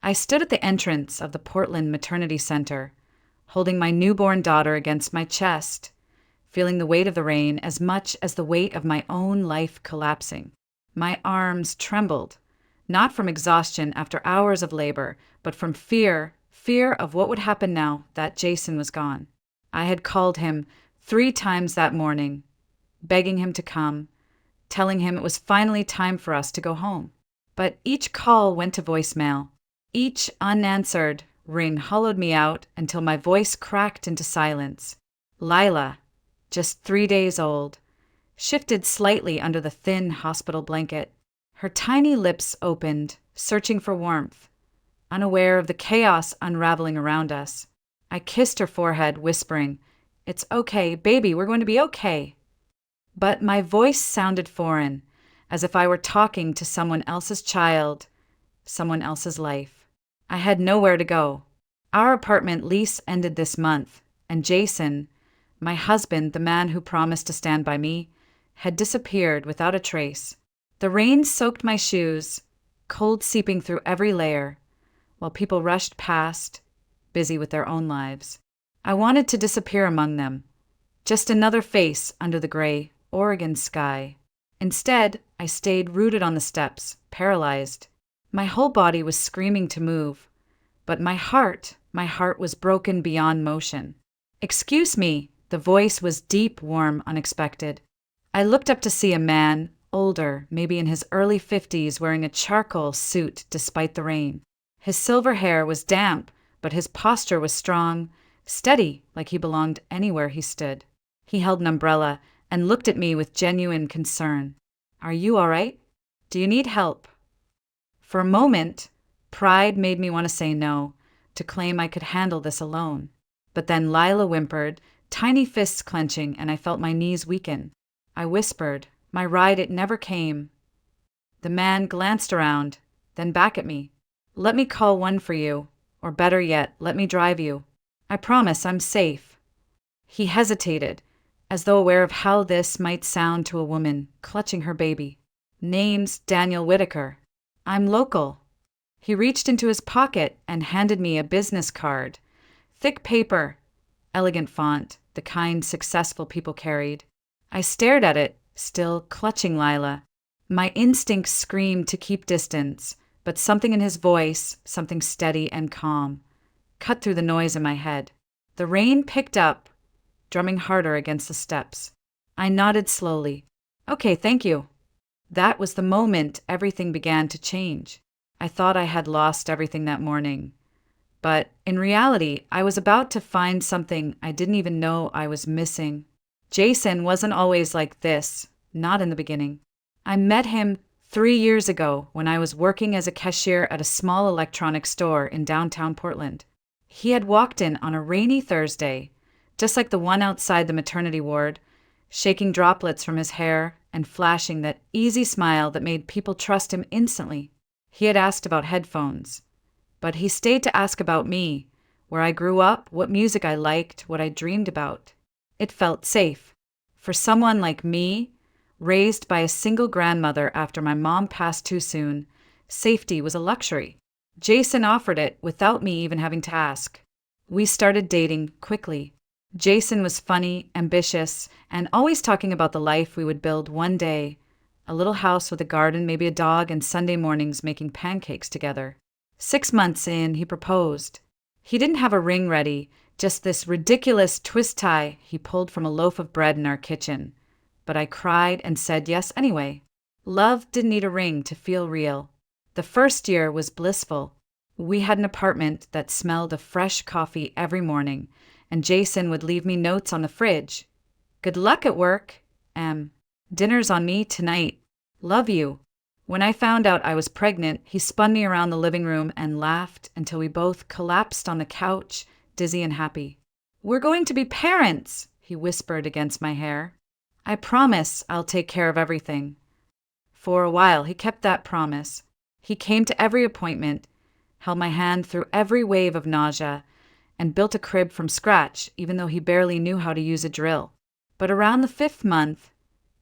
I stood at the entrance of the Portland Maternity Center, holding my newborn daughter against my chest, feeling the weight of the rain as much as the weight of my own life collapsing. My arms trembled, not from exhaustion after hours of labor, but from fear of what would happen now that Jason was gone. I had called him 3 times that morning, begging him to come, telling him it was finally time for us to go home. But each call went to voicemail. Each unanswered ring hollowed me out until my voice cracked into silence. Lila, just 3 days old, shifted slightly under the thin hospital blanket. Her tiny lips opened, searching for warmth, unaware of the chaos unraveling around us. I kissed her forehead, whispering, "It's okay, baby, we're going to be okay." But my voice sounded foreign, as if I were talking to someone else's child, someone else's life. I had nowhere to go. Our apartment lease ended this month, and Jason, my husband, the man who promised to stand by me, had disappeared without a trace. The rain soaked my shoes, cold seeping through every layer, while people rushed past, busy with their own lives. I wanted to disappear among them, just another face under the gray Oregon sky. Instead, I stayed rooted on the steps, paralyzed. My whole body was screaming to move, but my heart was broken beyond motion. "Excuse me," the voice was deep, warm, unexpected. I looked up to see a man, older, maybe in his early 50s, wearing a charcoal suit despite the rain. His silver hair was damp, but his posture was strong, steady, like he belonged anywhere he stood. He held an umbrella and looked at me with genuine concern. "Are you all right? Do you need help?" For a moment, pride made me want to say no, to claim I could handle this alone. But then Lila whimpered, tiny fists clenching, and I felt my knees weaken. I whispered, "My ride, it never came." The man glanced around, then back at me. "Let me call one for you, or better yet, let me drive you. I promise I'm safe." He hesitated, as though aware of how this might sound to a woman clutching her baby. "Name's Daniel Whitaker. I'm local." He reached into his pocket and handed me a business card. Thick paper, elegant font, the kind successful people carried. I stared at it, still clutching Lila. My instincts screamed to keep distance, but something in his voice, something steady and calm, cut through the noise in my head. The rain picked up, drumming harder against the steps. I nodded slowly. "Okay, thank you." That was the moment everything began to change. I thought I had lost everything that morning, but in reality, I was about to find something I didn't even know I was missing. Jason wasn't always like this, not in the beginning. I met him 3 years ago when I was working as a cashier at a small electronics store in downtown Portland. He had walked in on a rainy Thursday, just like the one outside the maternity ward, shaking droplets from his hair and flashing that easy smile that made people trust him instantly. He had asked about headphones, but he stayed to ask about me, where I grew up, what music I liked, what I dreamed about. It felt safe. For someone like me, raised by a single grandmother after my mom passed too soon, safety was a luxury. Jason offered it without me even having to ask. We started dating quickly. Jason was funny, ambitious, and always talking about the life we would build one day. A little house with a garden, maybe a dog, and Sunday mornings making pancakes together. 6 months in, he proposed. He didn't have a ring ready, just this ridiculous twist tie he pulled from a loaf of bread in our kitchen. But I cried and said yes anyway. Love didn't need a ring to feel real. The first year was blissful. We had an apartment that smelled of fresh coffee every morning, and Jason would leave me notes on the fridge. "Good luck at work. Dinner's on me tonight. Love you." When I found out I was pregnant, he spun me around the living room and laughed until we both collapsed on the couch, dizzy and happy. "We're going to be parents," he whispered against my hair. "I promise I'll take care of everything." For a while, he kept that promise. He came to every appointment, held my hand through every wave of nausea, and built a crib from scratch, even though he barely knew how to use a drill. But around the 5th month,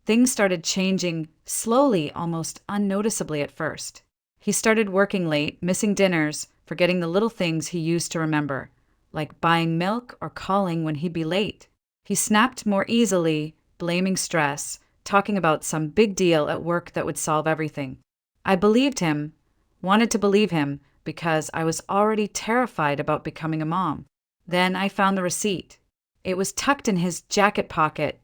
things started changing slowly, almost unnoticeably at first. He started working late, missing dinners, forgetting the little things he used to remember, like buying milk or calling when he'd be late. He snapped more easily, blaming stress, talking about some big deal at work that would solve everything. I believed him, wanted to believe him, because I was already terrified about becoming a mom. Then I found the receipt. It was tucked in his jacket pocket,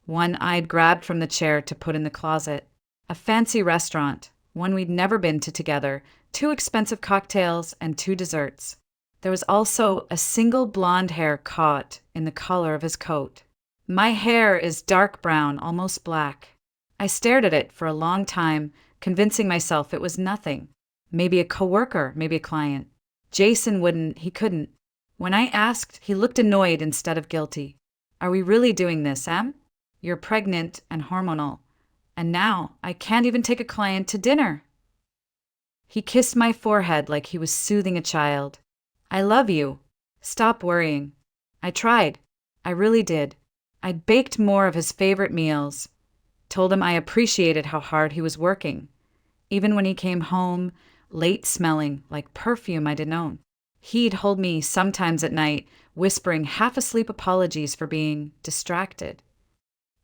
one I'd grabbed from the chair to put in the closet. A fancy restaurant, one we'd never been to together, 2 expensive cocktails and 2 desserts. There was also a single blonde hair caught in the collar of his coat. My hair is dark brown, almost black. I stared at it for a long time, convincing myself it was nothing. Maybe a coworker, maybe a client. Jason he couldn't. When I asked, he looked annoyed instead of guilty. Are we really doing this, Em? You're pregnant and hormonal. And now I can't even take a client to dinner. He kissed my forehead like he was soothing a child. I love you. Stop worrying. I tried. I really did. I'd baked more of his favorite meals. Told him I appreciated how hard he was working. Even when he came home, late smelling like perfume I didn't own. He'd hold me sometimes at night, whispering half-asleep apologies for being distracted.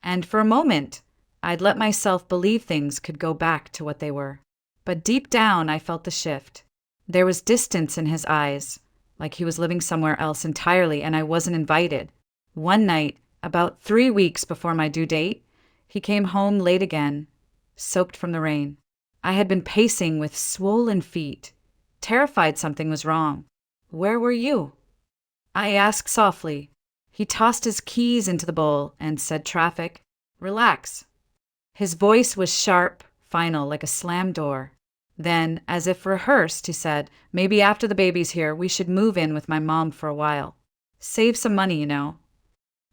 And for a moment, I'd let myself believe things could go back to what they were. But deep down, I felt the shift. There was distance in his eyes, like he was living somewhere else entirely and I wasn't invited. One night, about 3 weeks before my due date, he came home late again, soaked from the rain. I had been pacing with swollen feet, terrified something was wrong. Where were you? I asked softly. He tossed his keys into the bowl and said, "Traffic. Relax." His voice was sharp, final, like a slammed door. Then, as if rehearsed, he said, "Maybe after the baby's here, we should move in with my mom for a while. Save some money, you know."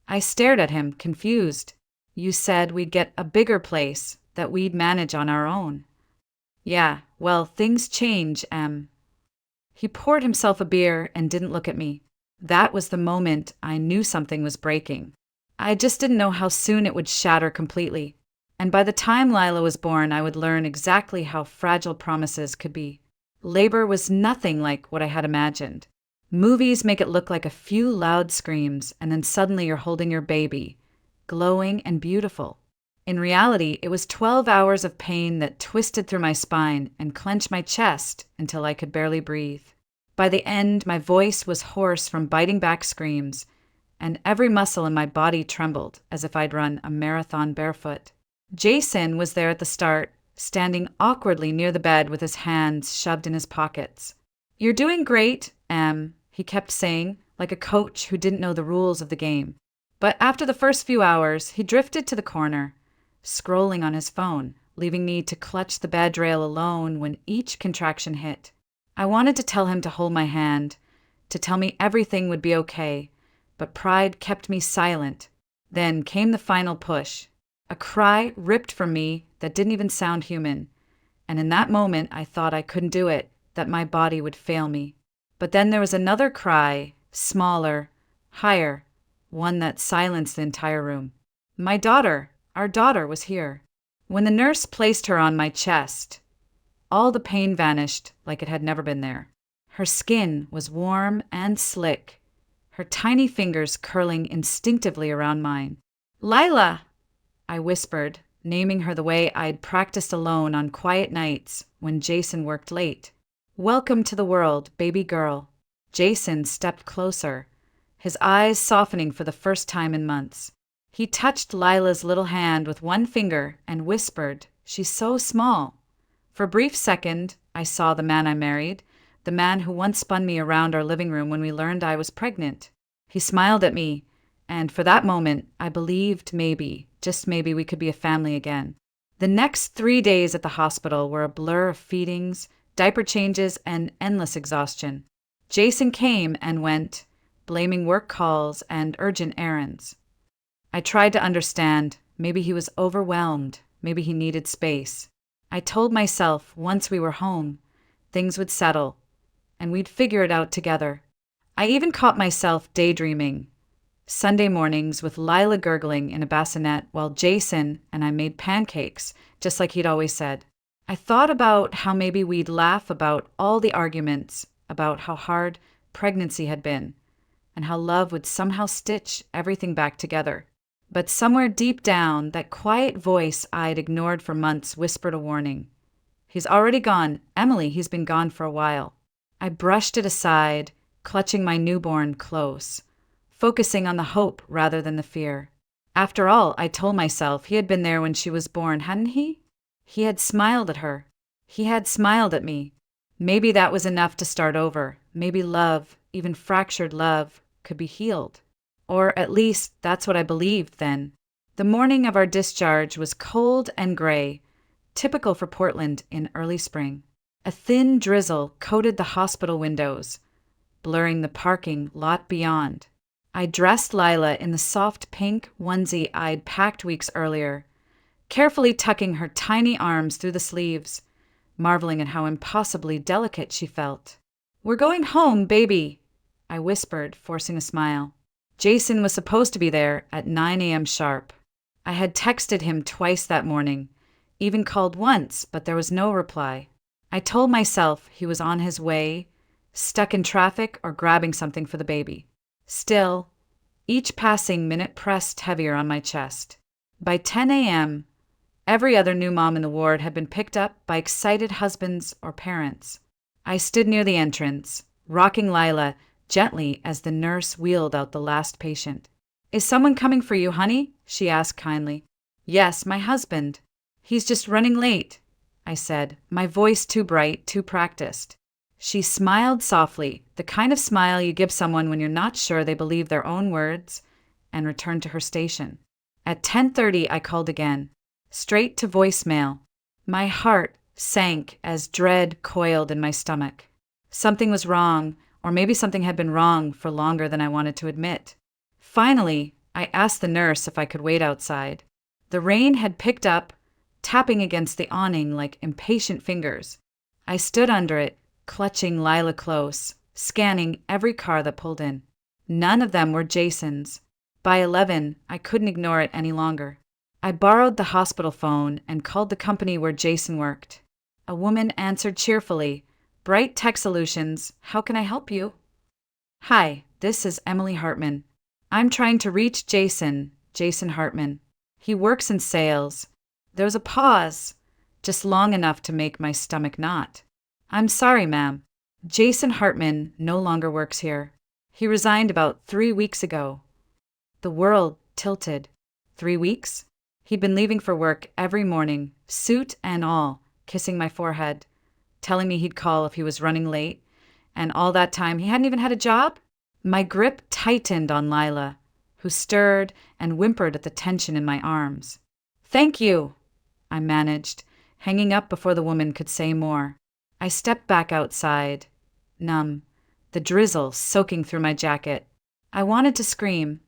I stared at him, confused. "You said we'd get a bigger place, that we'd manage on our own." "Yeah, well, things change, Em." He poured himself a beer and didn't look at me. That was the moment I knew something was breaking. I just didn't know how soon it would shatter completely. And by the time Lila was born, I would learn exactly how fragile promises could be. Labor was nothing like what I had imagined. Movies make it look like a few loud screams, and then suddenly you're holding your baby, glowing and beautiful. In reality, it was 12 hours of pain that twisted through my spine and clenched my chest until I could barely breathe. By the end, my voice was hoarse from biting back screams, and every muscle in my body trembled as if I'd run a marathon barefoot. Jason was there at the start, standing awkwardly near the bed with his hands shoved in his pockets. "You're doing great, Em," he kept saying, like a coach who didn't know the rules of the game. But after the first few hours, he drifted to the corner, scrolling on his phone, leaving me to clutch the bed rail alone when each contraction hit. I wanted to tell him to hold my hand, to tell me everything would be okay, but pride kept me silent. Then came the final push. A cry ripped from me that didn't even sound human, and in that moment I thought I couldn't do it, that my body would fail me. But then there was another cry, smaller, higher, one that silenced the entire room. Our daughter was here. When the nurse placed her on my chest, all the pain vanished like it had never been there. Her skin was warm and slick, her tiny fingers curling instinctively around mine. "Lila!" I whispered, naming her the way I'd practiced alone on quiet nights when Jason worked late. "Welcome to the world, baby girl." Jason stepped closer, his eyes softening for the first time in months. He touched Lila's little hand with one finger and whispered, "She's so small." For a brief second, I saw the man I married, the man who once spun me around our living room when we learned I was pregnant. He smiled at me, and for that moment, I believed maybe, just maybe, we could be a family again. The next 3 days at the hospital were a blur of feedings, diaper changes, and endless exhaustion. Jason came and went, blaming work calls and urgent errands. I tried to understand. Maybe he was overwhelmed. Maybe he needed space. I told myself once we were home, things would settle, and we'd figure it out together. I even caught myself daydreaming. Sunday mornings with Lila gurgling in a bassinet while Jason and I made pancakes, just like he'd always said. I thought about how maybe we'd laugh about all the arguments, about how hard pregnancy had been and how love would somehow stitch everything back together. But somewhere deep down, that quiet voice I'd ignored for months whispered a warning. He's already gone. Emily, he's been gone for a while. I brushed it aside, clutching my newborn close, focusing on the hope rather than the fear. After all, I told myself, he had been there when she was born, hadn't he? He had smiled at her. He had smiled at me. Maybe that was enough to start over. Maybe love, even fractured love, could be healed. Or at least that's what I believed then. The morning of our discharge was cold and gray, typical for Portland in early spring. A thin drizzle coated the hospital windows, blurring the parking lot beyond. I dressed Lila in the soft pink onesie I'd packed weeks earlier, carefully tucking her tiny arms through the sleeves, marveling at how impossibly delicate she felt. "We're going home, baby," I whispered, forcing a smile. Jason was supposed to be there at 9 a.m. sharp. I had texted him twice that morning, even called once, but there was no reply. I told myself he was on his way, stuck in traffic, or grabbing something for the baby. Still, each passing minute pressed heavier on my chest. By 10 a.m., every other new mom in the ward had been picked up by excited husbands or parents. I stood near the entrance, rocking Lila gently as the nurse wheeled out the last patient. "Is someone coming for you, honey?" she asked kindly. "Yes, my husband. He's just running late," I said, my voice too bright, too practiced. She smiled softly, the kind of smile you give someone when you're not sure they believe their own words, and returned to her station. At 10:30, I called again, straight to voicemail. My heart sank as dread coiled in my stomach. Something was wrong, or maybe something had been wrong for longer than I wanted to admit. Finally, I asked the nurse if I could wait outside. The rain had picked up, tapping against the awning like impatient fingers. I stood under it, clutching Lila close, scanning every car that pulled in. None of them were Jason's. By 11, I couldn't ignore it any longer. I borrowed the hospital phone and called the company where Jason worked. A woman answered cheerfully, "Bright Tech Solutions, how can I help you?" "Hi, this is Emily Hartman. I'm trying to reach Jason Hartman. He works in sales." There was a pause, just long enough to make my stomach knot. "I'm sorry, ma'am. Jason Hartman no longer works here. He resigned about 3 weeks ago." The world tilted. 3 weeks? He'd been leaving for work every morning, suit and all, kissing my forehead, telling me he'd call if he was running late, and all that time he hadn't even had a job? My grip tightened on Lila, who stirred and whimpered at the tension in my arms. "Thank you," I managed, hanging up before the woman could say more. I stepped back outside, numb, the drizzle soaking through my jacket. I wanted to scream,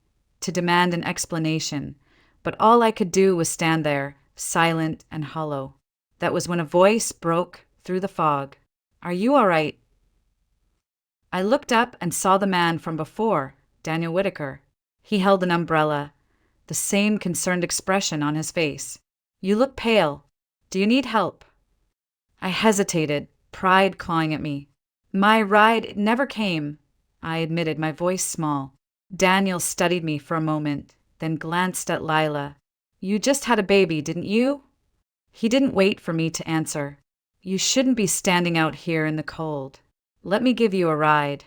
to demand an explanation, but all I could do was stand there, silent and hollow. That was when a voice broke through the fog. "Are you all right?" I looked up and saw the man from before, Daniel Whitaker. He held an umbrella, the same concerned expression on his face. "You look pale. Do you need help?" I hesitated, pride clawing at me. "My ride never came," I admitted, my voice small. Daniel studied me for a moment, then glanced at Lila. "You just had a baby, didn't you?" He didn't wait for me to answer. "You shouldn't be standing out here in the cold. Let me give you a ride."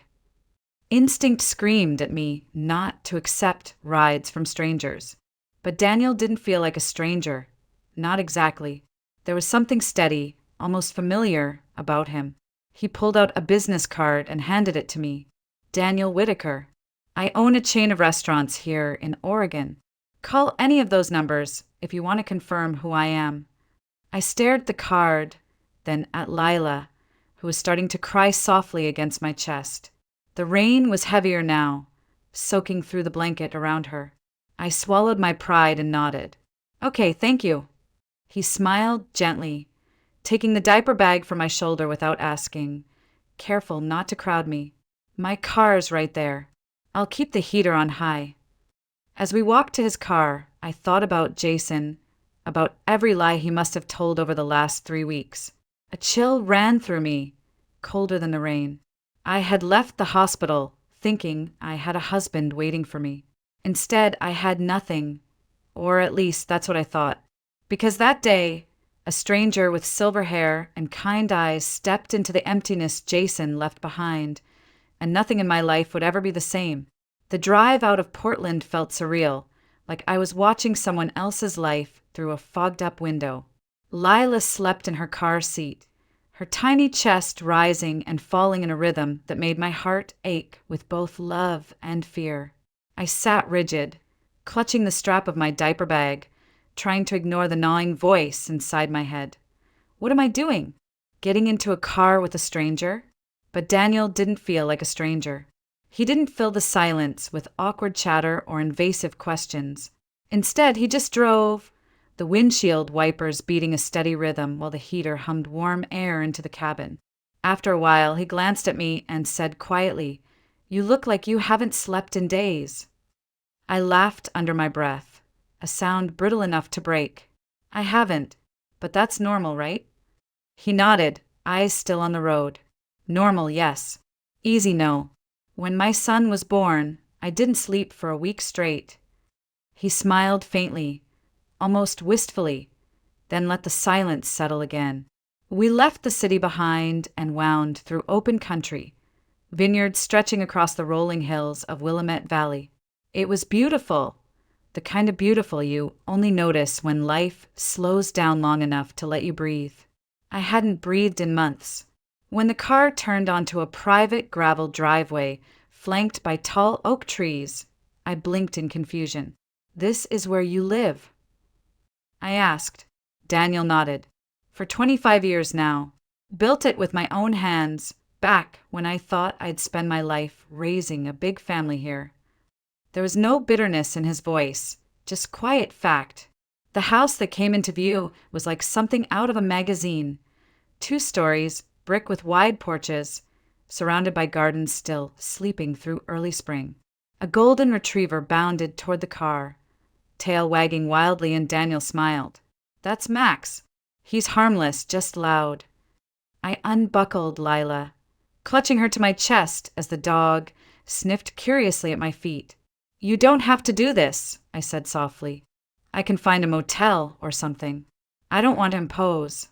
Instinct screamed at me not to accept rides from strangers. But Daniel didn't feel like a stranger. Not exactly. There was something steady, almost familiar, about him. He pulled out a business card and handed it to me. "Daniel Whitaker. I own a chain of restaurants here in Oregon. Call any of those numbers if you want to confirm who I am." I stared at the card, then at Lila, who was starting to cry softly against my chest. The rain was heavier now, soaking through the blanket around her. I swallowed my pride and nodded. "Okay, thank you." He smiled gently, taking the diaper bag from my shoulder without asking, careful not to crowd me. "My car's right there. I'll keep the heater on high." As we walked to his car, I thought about Jason, about every lie he must have told over the last 3 weeks. A chill ran through me, colder than the rain. I had left the hospital thinking I had a husband waiting for me. Instead, I had nothing, or at least that's what I thought. Because that day, a stranger with silver hair and kind eyes stepped into the emptiness Jason left behind, and nothing in my life would ever be the same. The drive out of Portland felt surreal, like I was watching someone else's life through a fogged-up window. Lila slept in her car seat, her tiny chest rising and falling in a rhythm that made my heart ache with both love and fear. I sat rigid, clutching the strap of my diaper bag, trying to ignore the gnawing voice inside my head. What am I doing? Getting into a car with a stranger? But Daniel didn't feel like a stranger. He didn't fill the silence with awkward chatter or invasive questions. Instead, he just drove, the windshield wipers beating a steady rhythm while the heater hummed warm air into the cabin. After a while, he glanced at me and said quietly, "You look like you haven't slept in days." I laughed under my breath, a sound brittle enough to break. "I haven't, but that's normal, right?" He nodded, eyes still on the road. "Normal, yes. Easy, no. When my son was born, I didn't sleep for a week straight." He smiled faintly, almost wistfully, then let the silence settle again. We left the city behind and wound through open country, vineyards stretching across the rolling hills of Willamette Valley. It was beautiful, the kind of beautiful you only notice when life slows down long enough to let you breathe. I hadn't breathed in months. When the car turned onto a private gravel driveway flanked by tall oak trees, I blinked in confusion. "This is where you live?" I asked. Daniel nodded. "For 25 years now. Built it with my own hands, back when I thought I'd spend my life raising a big family here." There was no bitterness in his voice, just quiet fact. The house that came into view was like something out of a magazine. 2 stories, brick with wide porches, surrounded by gardens still sleeping through early spring. A golden retriever bounded toward the car, tail wagging wildly, and Daniel smiled. "That's Max. He's harmless, just loud." I unbuckled Lila, clutching her to my chest as the dog sniffed curiously at my feet. "You don't have to do this," I said softly. "I can find a motel or something. I don't want to impose."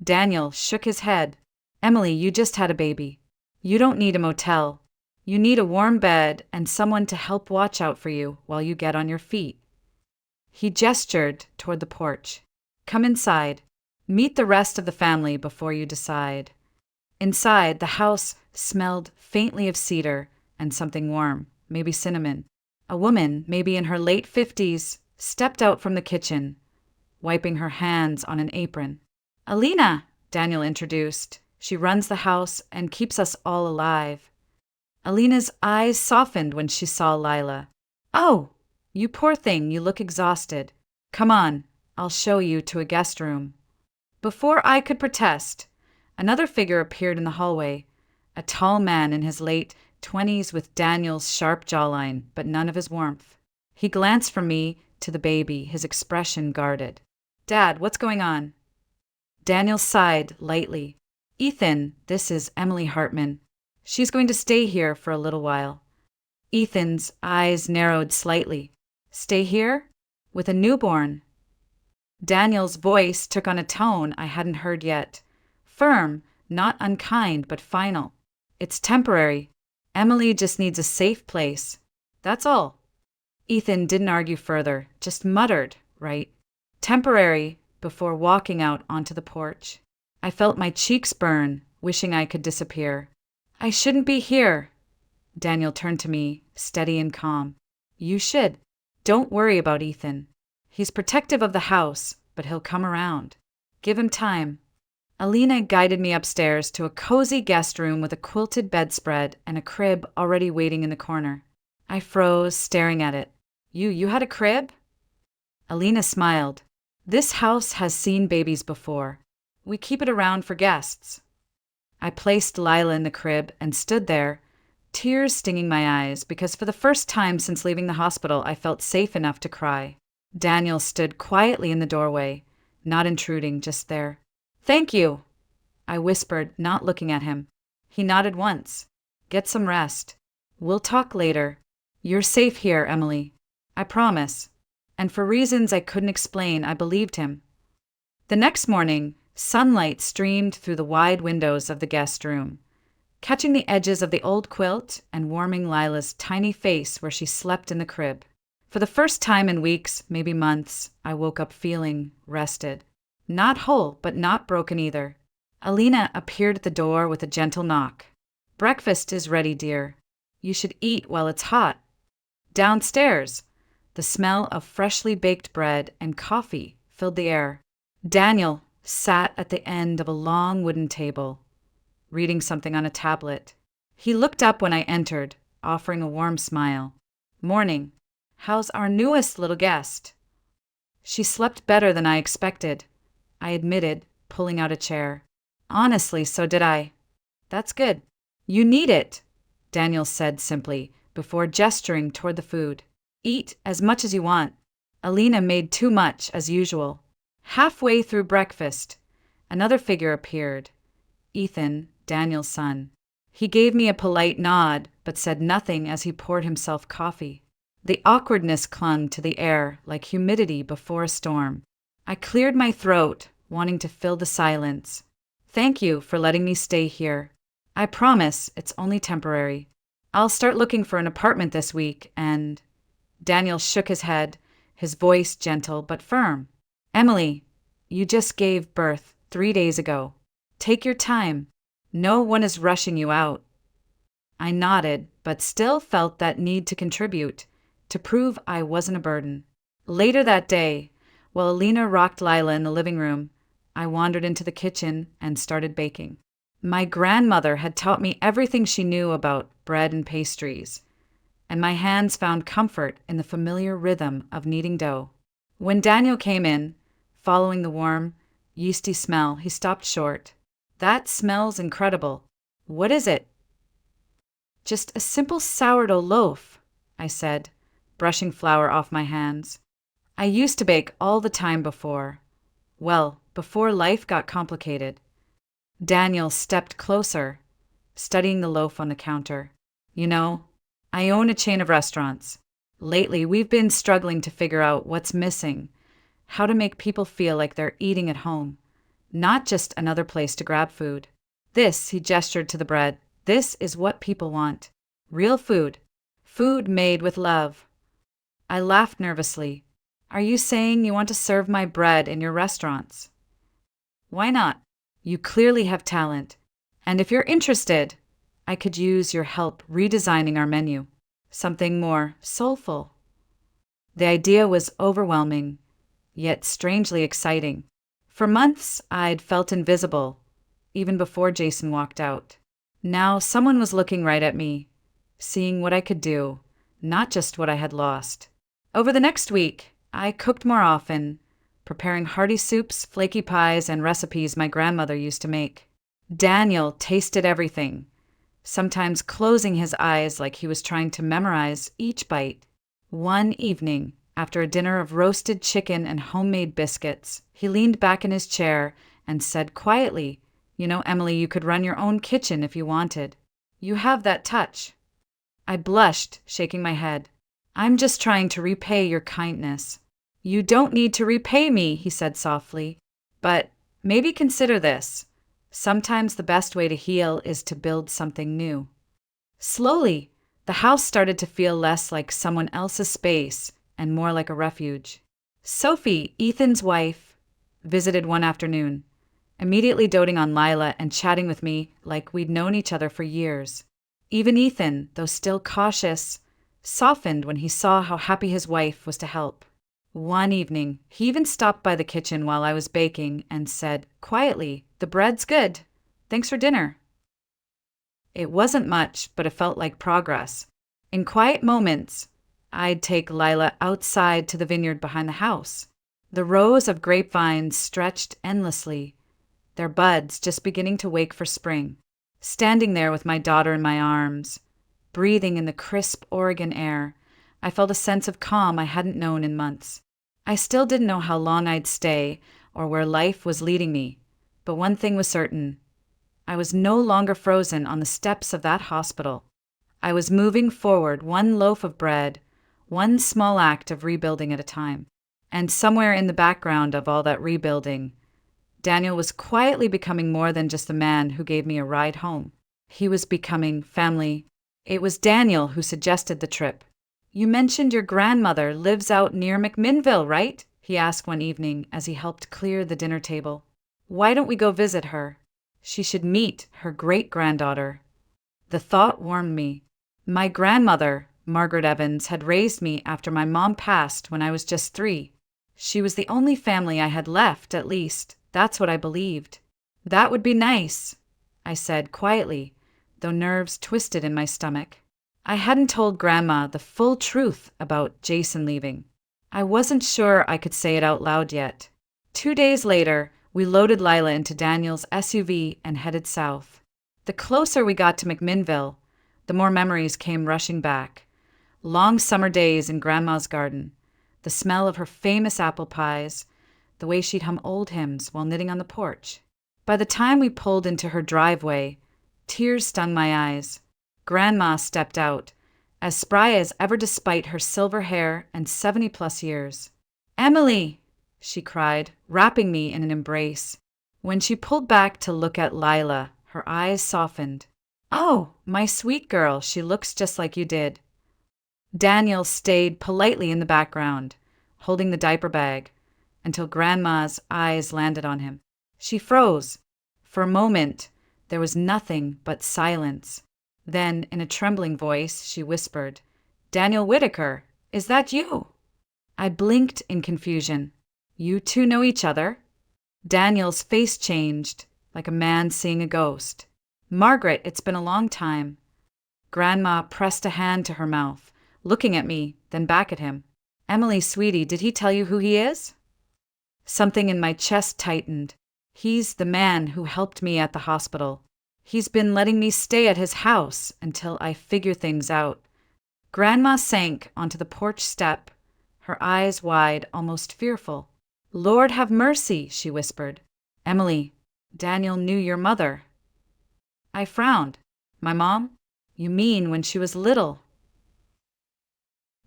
Daniel shook his head. "Emily, you just had a baby. You don't need a motel. You need a warm bed and someone to help watch out for you while you get on your feet." He gestured toward the porch. "Come inside. Meet the rest of the family before you decide." Inside, the house smelled faintly of cedar and something warm, maybe cinnamon. A woman, maybe in her late 50s, stepped out from the kitchen, wiping her hands on an apron. "Alina," Daniel introduced. "She runs the house and keeps us all alive." Alina's eyes softened when she saw Lila. "Oh, you poor thing, you look exhausted. Come on, I'll show you to a guest room." Before I could protest, another figure appeared in the hallway, a tall man in his late 20s with Daniel's sharp jawline, but none of his warmth. He glanced from me to the baby, his expression guarded. "Dad, what's going on?" Daniel sighed lightly. "Ethan, this is Emily Hartman. She's going to stay here for a little while." Ethan's eyes narrowed slightly. "Stay here? With a newborn?" Daniel's voice took on a tone I hadn't heard yet. Firm, not unkind, but final. "It's temporary. Emily just needs a safe place. That's all." Ethan didn't argue further, just muttered, "Right. Temporary," before walking out onto the porch. I felt my cheeks burn, wishing I could disappear. "I shouldn't be here." Daniel turned to me, steady and calm. "You should. Don't worry about Ethan. He's protective of the house, but he'll come around. Give him time." Alina guided me upstairs to a cozy guest room with a quilted bedspread and a crib already waiting in the corner. I froze, staring at it. You had a crib?" Alina smiled. "This house has seen babies before. We keep it around for guests." I placed Lila in the crib and stood there, tears stinging my eyes because for the first time since leaving the hospital I felt safe enough to cry. Daniel stood quietly in the doorway, not intruding, just there. "Thank you," I whispered, not looking at him. He nodded once. Get some rest. We'll talk later. You're safe here, Emily. I promise. And for reasons I couldn't explain, I believed him. The next morning, sunlight streamed through the wide windows of the guest room, catching the edges of the old quilt and warming Lila's tiny face where she slept in the crib. For the first time in weeks, maybe months, I woke up feeling rested. Not whole, but not broken either. Alina appeared at the door with a gentle knock. Breakfast is ready, dear. You should eat while it's hot. Downstairs, the smell of freshly baked bread and coffee filled the air. Daniel sat at the end of a long wooden table, reading something on a tablet. He looked up when I entered, offering a warm smile. Morning. How's our newest little guest? She slept better than I expected, I admitted, pulling out a chair. Honestly, so did I. That's good. You need it, Daniel said simply, before gesturing toward the food. Eat as much as you want. Alina made too much, as usual. Halfway through breakfast, another figure appeared. Ethan, Daniel's son. He gave me a polite nod, but said nothing as he poured himself coffee. The awkwardness clung to the air like humidity before a storm. I cleared my throat, wanting to fill the silence. Thank you for letting me stay here. I promise it's only temporary. I'll start looking for an apartment this week, and… Daniel shook his head, his voice gentle but firm. Emily, you just gave birth 3 days ago. Take your time. No one is rushing you out. I nodded, but still felt that need to contribute, to prove I wasn't a burden. Later that day, while Alina rocked Lila in the living room, I wandered into the kitchen and started baking. My grandmother had taught me everything she knew about bread and pastries, and my hands found comfort in the familiar rhythm of kneading dough. When Daniel came in, following the warm, yeasty smell, he stopped short. That smells incredible. What is it? Just a simple sourdough loaf, I said, brushing flour off my hands. I used to bake all the time before. Well, before life got complicated. Daniel stepped closer, studying the loaf on the counter. You know, I own a chain of restaurants. Lately, we've been struggling to figure out what's missing, how to make people feel like they're eating at home, not just another place to grab food. This, he gestured to the bread, this is what people want. Real food. Food made with love. I laughed nervously. Are you saying you want to serve my bread in your restaurants? Why not? You clearly have talent. And if you're interested, I could use your help redesigning our menu. Something more soulful. The idea was overwhelming, yet strangely exciting. For months, I'd felt invisible, even before Jason walked out. Now someone was looking right at me, seeing what I could do, not just what I had lost. Over the next week, I cooked more often, preparing hearty soups, flaky pies, and recipes my grandmother used to make. Daniel tasted everything, sometimes closing his eyes like he was trying to memorize each bite. One evening, after a dinner of roasted chicken and homemade biscuits, he leaned back in his chair and said quietly, You know, Emily, you could run your own kitchen if you wanted. You have that touch. I blushed, shaking my head. I'm just trying to repay your kindness. You don't need to repay me, he said softly. But maybe consider this. Sometimes the best way to heal is to build something new. Slowly, the house started to feel less like someone else's space and more like a refuge. Sophie, Ethan's wife, visited one afternoon, immediately doting on Lila and chatting with me like we'd known each other for years. Even Ethan, though still cautious, softened when he saw how happy his wife was to help. One evening, he even stopped by the kitchen while I was baking and said, quietly, The bread's good. Thanks for dinner. It wasn't much, but it felt like progress. In quiet moments, I'd take Lila outside to the vineyard behind the house. The rows of grapevines stretched endlessly, their buds just beginning to wake for spring. Standing there with my daughter in my arms, breathing in the crisp Oregon air, I felt a sense of calm I hadn't known in months. I still didn't know how long I'd stay or where life was leading me, but one thing was certain. I was no longer frozen on the steps of that hospital. I was moving forward one loaf of bread, one small act of rebuilding at a time. And somewhere in the background of all that rebuilding, Daniel was quietly becoming more than just the man who gave me a ride home. He was becoming family. It was Daniel who suggested the trip. "You mentioned your grandmother lives out near McMinnville, right?" he asked one evening as he helped clear the dinner table. "Why don't we go visit her? She should meet her great-granddaughter." The thought warmed me. My grandmother, Margaret Evans, had raised me after my mom passed when I was just 3. She was the only family I had left, at least. That's what I believed. "That would be nice," I said quietly, though nerves twisted in my stomach. I hadn't told Grandma the full truth about Jason leaving. I wasn't sure I could say it out loud yet. 2 days later, we loaded Lila into Daniel's SUV and headed south. The closer we got to McMinnville, the more memories came rushing back. Long summer days in Grandma's garden, the smell of her famous apple pies, the way she'd hum old hymns while knitting on the porch. By the time we pulled into her driveway, tears stung my eyes. Grandma stepped out, as spry as ever despite her silver hair and 70-plus years. "Emily!" she cried, wrapping me in an embrace. When she pulled back to look at Lila, her eyes softened. "Oh, my sweet girl, she looks just like you did." Daniel stayed politely in the background, holding the diaper bag, until Grandma's eyes landed on him. She froze. For a moment, there was nothing but silence. Then, in a trembling voice, she whispered, "Daniel Whitaker, is that you?" I blinked in confusion. "You two know each other?" Daniel's face changed, like a man seeing a ghost. "Margaret, it's been a long time." Grandma pressed a hand to her mouth, looking at me, then back at him. "Emily, sweetie, did he tell you who he is?" Something in my chest tightened. "He's the man who helped me at the hospital. He's been letting me stay at his house until I figure things out." Grandma sank onto the porch step, her eyes wide, almost fearful. "Lord have mercy," she whispered. "Emily, Daniel knew your mother." I frowned. "My mom? You mean when she was little?"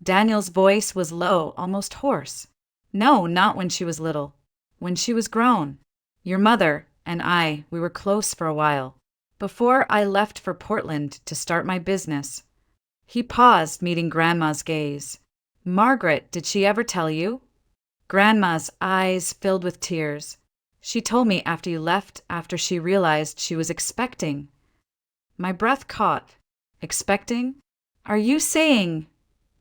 Daniel's voice was low, almost hoarse. "No, not when she was little. When she was grown. Your mother and I, we were close for a while. Before I left for Portland to start my business." He paused, meeting Grandma's gaze. "Margaret, did she ever tell you?" Grandma's eyes filled with tears. "She told me after you left, after she realized she was expecting." My breath caught. "Expecting? Are you saying—"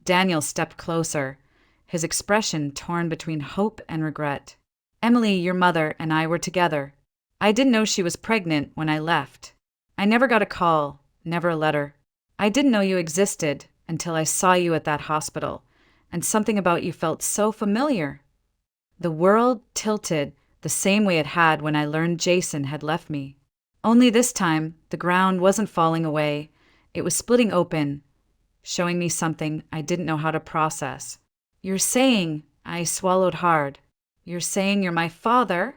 Daniel stepped closer, his expression torn between hope and regret. "Emily, your mother, and I were together. I didn't know she was pregnant when I left. I never got a call, never a letter. I didn't know you existed until I saw you at that hospital, and something about you felt so familiar." The world tilted the same way it had when I learned Jason had left me. Only this time, the ground wasn't falling away. It was splitting open, showing me something I didn't know how to process. "You're saying," I swallowed hard, "you're saying you're my father?"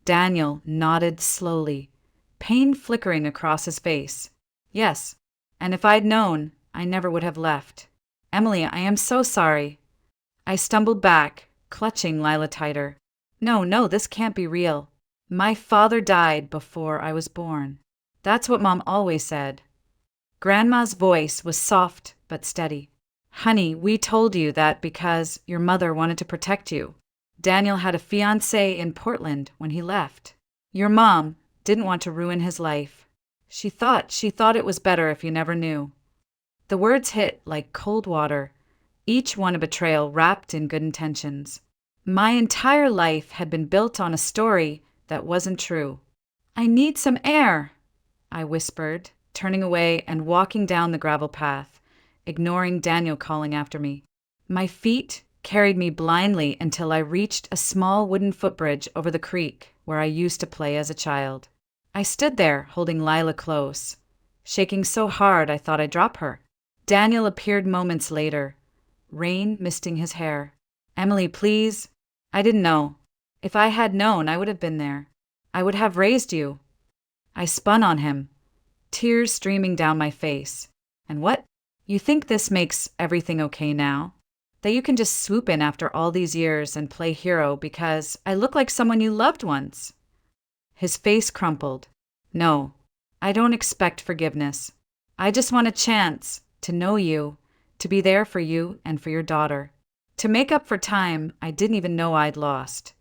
Daniel nodded slowly, pain flickering across his face. "Yes, and if I'd known, I never would have left. Emily, I am so sorry." I stumbled back, clutching Lila tighter. No, this can't be real. My father died before I was born. That's what Mom always said." Grandma's voice was soft but steady. "Honey, we told you that because your mother wanted to protect you. Daniel had a fiancé in Portland when he left. Your mom didn't want to ruin his life. She thought it was better if you never knew." The words hit like cold water, each one a betrayal wrapped in good intentions. My entire life had been built on a story that wasn't true. "I need some air," I whispered, turning away and walking down the gravel path, ignoring Daniel calling after me. My feet carried me blindly until I reached a small wooden footbridge over the creek where I used to play as a child. I stood there, holding Lila close, shaking so hard I thought I'd drop her. Daniel appeared moments later, rain misting his hair. "Emily, please." "I didn't know. If I had known, I would have been there. I would have raised you." I spun on him, tears streaming down my face. And what? You think this makes everything okay now? That you can just swoop in after all these years and play hero because I look like someone you loved once? His face crumpled. No, I don't expect forgiveness. I just want a chance to know you, to be there for you and for your daughter, to make up for time I didn't even know I'd lost.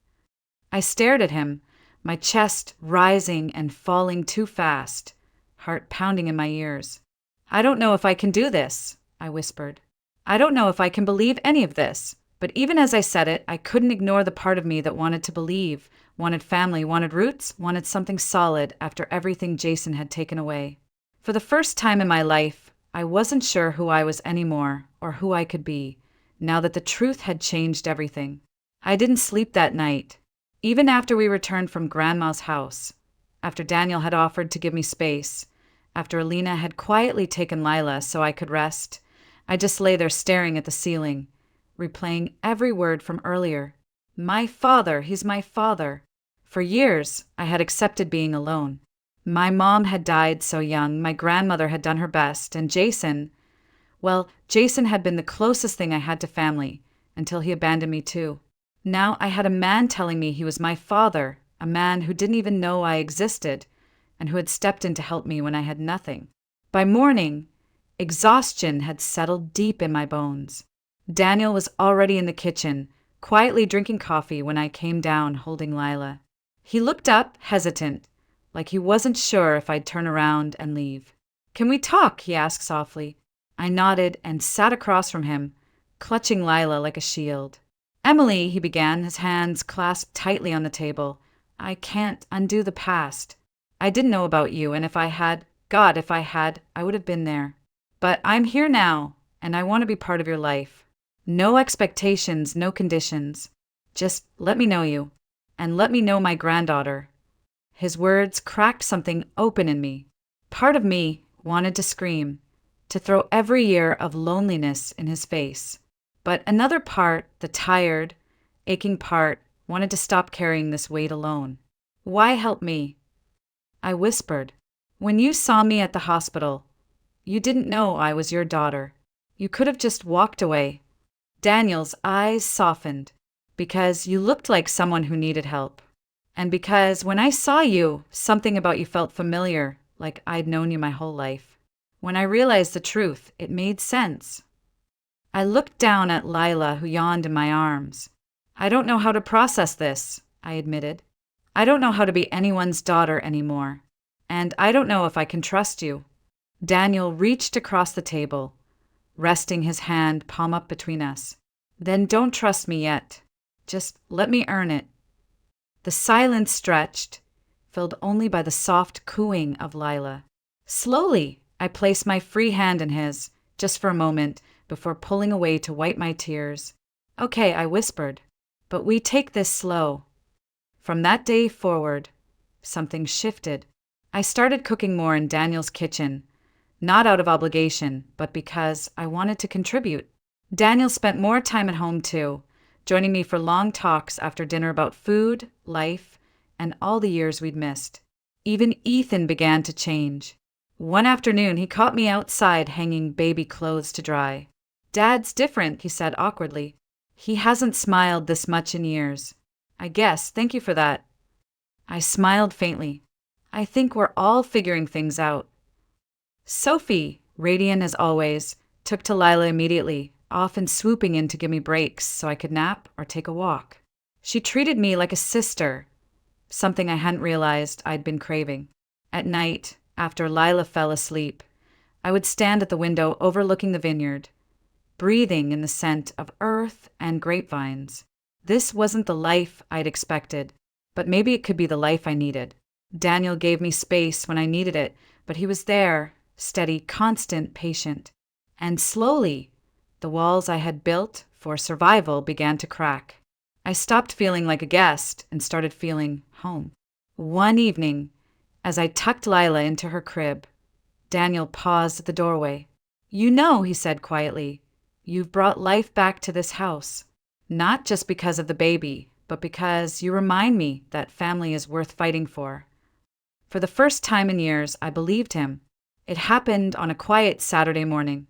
I stared at him, my chest rising and falling too fast, heart pounding in my ears. I don't know if I can do this, I whispered. I don't know if I can believe any of this. But even as I said it, I couldn't ignore the part of me that wanted to believe, wanted family, wanted roots, wanted something solid after everything Jason had taken away. For the first time in my life, I wasn't sure who I was anymore or who I could be, now that the truth had changed everything. I didn't sleep that night, even after we returned from Grandma's house, after Daniel had offered to give me space, after Alina had quietly taken Lila so I could rest. I just lay there staring at the ceiling, replaying every word from earlier. My father, he's my father. For years, I had accepted being alone. My mom had died so young, my grandmother had done her best, and Jason had been the closest thing I had to family, until he abandoned me too. Now I had a man telling me he was my father, a man who didn't even know I existed, and who had stepped in to help me when I had nothing. By morning, exhaustion had settled deep in my bones. Daniel was already in the kitchen, quietly drinking coffee when I came down holding Lila. He looked up, hesitant, like he wasn't sure if I'd turn around and leave. "Can we talk?" he asked softly. I nodded and sat across from him, clutching Lila like a shield. "Emily," he began, his hands clasped tightly on the table. "I can't undo the past. I didn't know about you, and if I had, I would have been there. But I'm here now, and I want to be part of your life. No expectations, no conditions. Just let me know you, and let me know my granddaughter." His words cracked something open in me. Part of me wanted to scream, to throw every year of loneliness in his face. But another part, the tired, aching part, wanted to stop carrying this weight alone. "Why help me?" I whispered. "When you saw me at the hospital, you didn't know I was your daughter. You could have just walked away." Daniel's eyes softened. "Because you looked like someone who needed help. And because when I saw you, something about you felt familiar, like I'd known you my whole life. When I realized the truth, it made sense." I looked down at Lila, who yawned in my arms. "I don't know how to process this," I admitted. "I don't know how to be anyone's daughter anymore. And I don't know if I can trust you." Daniel reached across the table, resting his hand palm up between us. "Then don't trust me yet. Just let me earn it." The silence stretched, filled only by the soft cooing of Lila. Slowly, I placed my free hand in his, just for a moment, before pulling away to wipe my tears. "Okay," I whispered, "but we take this slow." From that day forward, something shifted. I started cooking more in Daniel's kitchen, not out of obligation, but because I wanted to contribute. Daniel spent more time at home too, joining me for long talks after dinner about food, life, and all the years we'd missed. Even Ethan began to change. One afternoon, he caught me outside hanging baby clothes to dry. "Dad's different," he said awkwardly. "He hasn't smiled this much in years." "I guess, thank you for that." I smiled faintly. "I think we're all figuring things out." Sophie, radiant as always, took to Lila immediately, often swooping in to give me breaks so I could nap or take a walk. She treated me like a sister, something I hadn't realized I'd been craving. At night, after Lila fell asleep, I would stand at the window overlooking the vineyard, breathing in the scent of earth and grapevines. This wasn't the life I'd expected, but maybe it could be the life I needed. Daniel gave me space when I needed it, but he was there, steady, constant, patient. And slowly, the walls I had built for survival began to crack. I stopped feeling like a guest and started feeling home. One evening, as I tucked Lila into her crib, Daniel paused at the doorway. "You know," he said quietly, "you've brought life back to this house. Not just because of the baby, but because you remind me that family is worth fighting for." For the first time in years, I believed him. It happened on a quiet Saturday morning.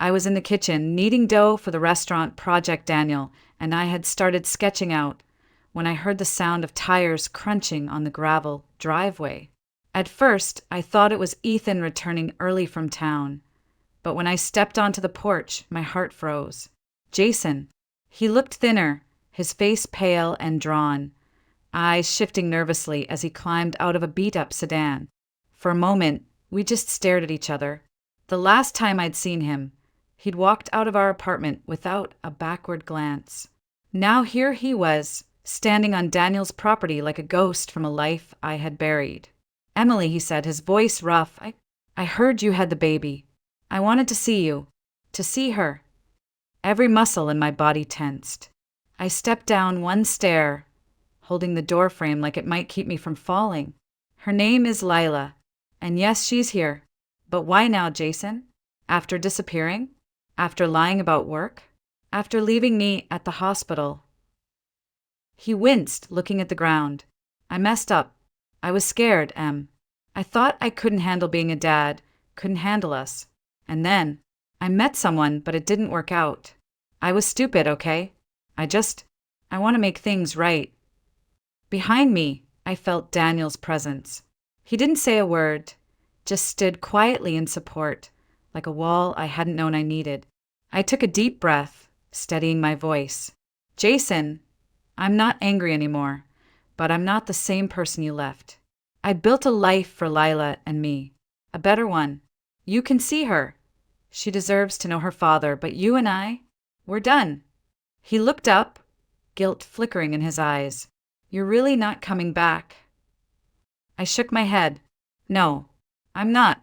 I was in the kitchen, kneading dough for the restaurant Project Daniel, and I had started sketching out when I heard the sound of tires crunching on the gravel driveway. At first, I thought it was Ethan returning early from town, but when I stepped onto the porch, my heart froze. Jason. He looked thinner, his face pale and drawn, eyes shifting nervously as he climbed out of a beat-up sedan. For a moment, we just stared at each other. The last time I'd seen him, he'd walked out of our apartment without a backward glance. Now here he was, standing on Daniel's property like a ghost from a life I had buried. "Emily," he said, his voice rough, I heard you had the baby. I wanted to see you. To see her." Every muscle in my body tensed. I stepped down one stair, holding the doorframe like it might keep me from falling. "Her name is Lila. And yes, she's here. But why now, Jason? After disappearing? After lying about work? After leaving me at the hospital?" He winced, looking at the ground. "I messed up. I was scared, Em. I thought I couldn't handle being a dad, couldn't handle us. And then, I met someone, but it didn't work out. I was stupid, okay? I want to make things right." Behind me, I felt Daniel's presence. He didn't say a word, just stood quietly in support, like a wall I hadn't known I needed. I took a deep breath, steadying my voice. "Jason, I'm not angry anymore, but I'm not the same person you left. I built a life for Lila and me, a better one. You can see her. She deserves to know her father, but you and we're done." He looked up, guilt flickering in his eyes. "You're really not coming back?" I shook my head. "No, I'm not."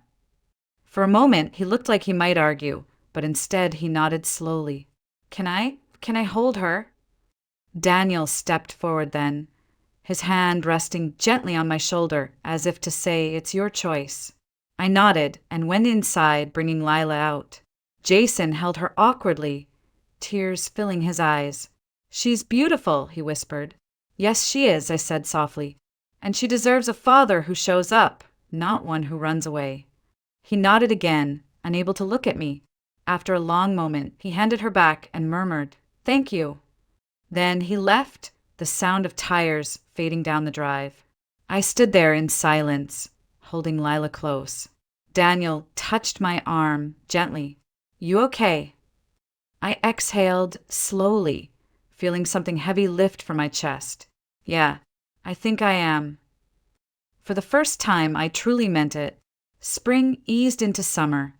For a moment, he looked like he might argue, but instead he nodded slowly. Can I hold her?" Daniel stepped forward then, his hand resting gently on my shoulder, as if to say, "It's your choice." I nodded and went inside, bringing Lila out. Jason held her awkwardly, tears filling his eyes. "She's beautiful," he whispered. "Yes, she is," I said softly. "And she deserves a father who shows up, not one who runs away." He nodded again, unable to look at me. After a long moment, he handed her back and murmured, "Thank you." Then he left, the sound of tires fading down the drive. I stood there in silence, holding Lila close. Daniel touched my arm gently. "You okay?" I exhaled slowly, feeling something heavy lift from my chest. "Yeah, I think I am." For the first time, I truly meant it. Spring eased into summer,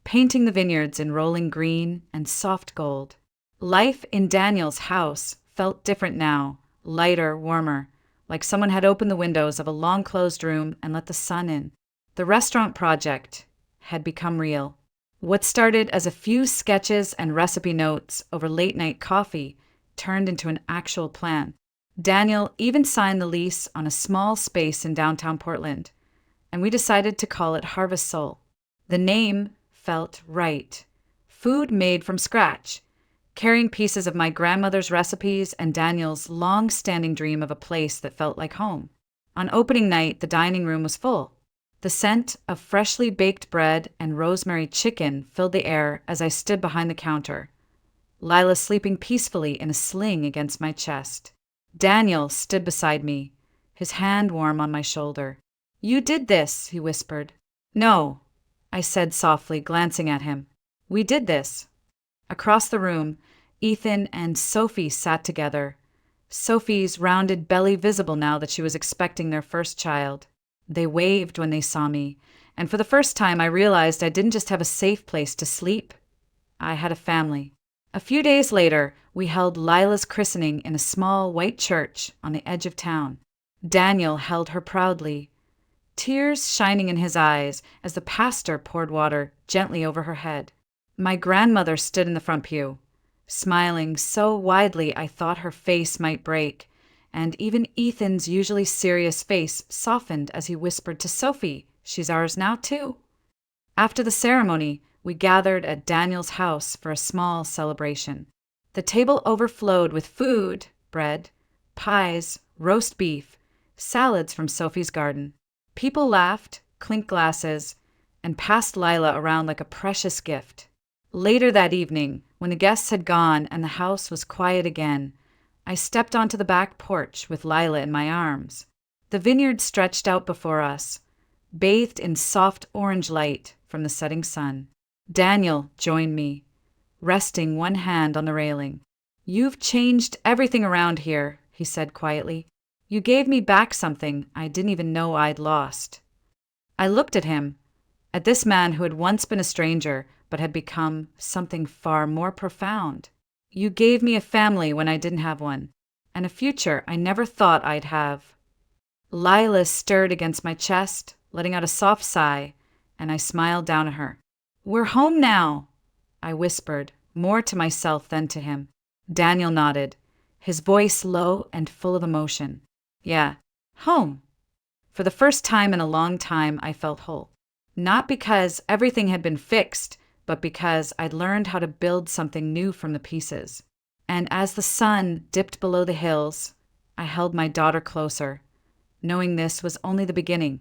painting the vineyards in rolling green and soft gold. Life in Daniel's house felt different now, lighter, warmer, like someone had opened the windows of a long-closed room and let the sun in. The restaurant project had become real. What started as a few sketches and recipe notes over late-night coffee turned into an actual plan. Daniel even signed the lease on a small space in downtown Portland, and we decided to call it Harvest Soul. The name felt right. Food made from scratch, carrying pieces of my grandmother's recipes and Daniel's long-standing dream of a place that felt like home. On opening night, the dining room was full. The scent of freshly baked bread and rosemary chicken filled the air as I stood behind the counter, Lila sleeping peacefully in a sling against my chest. Daniel stood beside me, his hand warm on my shoulder. "You did this," he whispered. "No," I said softly, glancing at him. "We did this." Across the room, Ethan and Sophie sat together, Sophie's rounded belly visible now that she was expecting their first child. They waved when they saw me, and for the first time I realized I didn't just have a safe place to sleep. I had a family. A few days later, we held Lila's christening in a small white church on the edge of town. Daniel held her proudly, tears shining in his eyes as the pastor poured water gently over her head. My grandmother stood in the front pew, smiling so widely I thought her face might break, and even Ethan's usually serious face softened as he whispered to Sophie, "She's ours now, too." After the ceremony, we gathered at Daniel's house for a small celebration. The table overflowed with food, bread, pies, roast beef, salads from Sophie's garden. People laughed, clinked glasses, and passed Lila around like a precious gift. Later that evening, when the guests had gone and the house was quiet again, I stepped onto the back porch with Lila in my arms. The vineyard stretched out before us, bathed in soft orange light from the setting sun. Daniel joined me, resting one hand on the railing. "You've changed everything around here," he said quietly. "You gave me back something I didn't even know I'd lost." I looked at him, at this man who had once been a stranger but had become something far more profound. "You gave me a family when I didn't have one, and a future I never thought I'd have." Lila stirred against my chest, letting out a soft sigh, and I smiled down at her. "We're home now," I whispered, more to myself than to him. Daniel nodded, his voice low and full of emotion. "Yeah, home." For the first time in a long time, I felt whole. Not because everything had been fixed, but because I'd learned how to build something new from the pieces. And as the sun dipped below the hills, I held my daughter closer, knowing this was only the beginning.